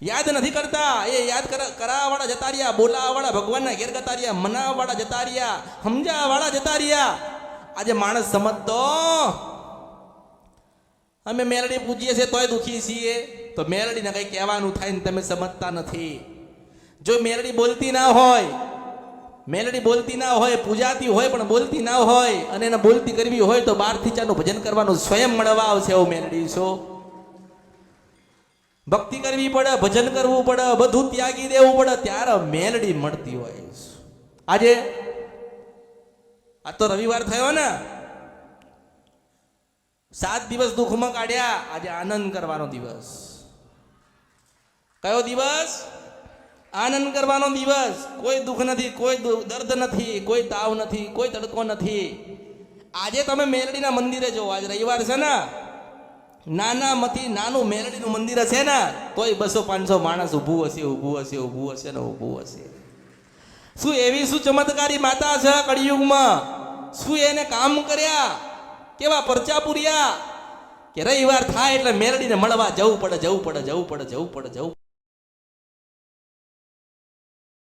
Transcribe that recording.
યાદ નથી કરતા. એ યાદ કરાવવાળા જતા રહ્યા, બોલાવવાળા ભગવાનના ઘેર જતા રહ્યા, મનાવવાળા જતા રહ્યા, સમજાવવાળા જતા રહ્યા. આજે માણસ સમજતો અમે મેલડી પૂજીએ છીએ તોય દુખી છીએ. તો મેલડીને કઈ કહેવાનું થાય ને તમે સમજતા નથી. જો મેલડી બોલતી ના હોય, મેલડી બોલતી ના હોય, પૂજાતી હોય પણ બોલતી ના હોય, અને એને બોલતી કરવી હોય તો 12 થી 4 નું ભજન કરવાનું સ્વયં મળવા આવશે. એવું મેલડી છો. ભક્તિ કરવી પડે, ભજન કરવું પડે, બધું ત્યાગી દેવું પડે, ત્યારે મેલડી મળતી હોય. આજે આ તો રવિવાર થયો ને, 7 દિવસ દુઃખમાં કાઢ્યા, આજે આનંદ કરવાનો દિવસ. કયો દિવસ? આનંદ કરવાનો દિવસ. કોઈ દુઃખ નથી, કોઈ દર્દ નથી, કોઈ તાવ નથી, કોઈ તડકો નથી. આજે તમે મેલડીના મંદિરે જો, આજે રવિવાર છે ને, નાનામાંથી નાનું મેલડીનું મંદિર હશે ને તોય 200-500 માણસ ઊભું હશે, ઊભું હશે, ઊભું હશે ને ઊભું હશે. શું એવી શું ચમત્કારી માતા છે કળિયુગમાં? શું એને કામ કર્યા, કેવા પરચા પૂર્યા કે રવિવાર થાય એટલે મેલડીને મળવા જવું પડે, જવું પડે, જવું પડે, જવું પડે, જવું.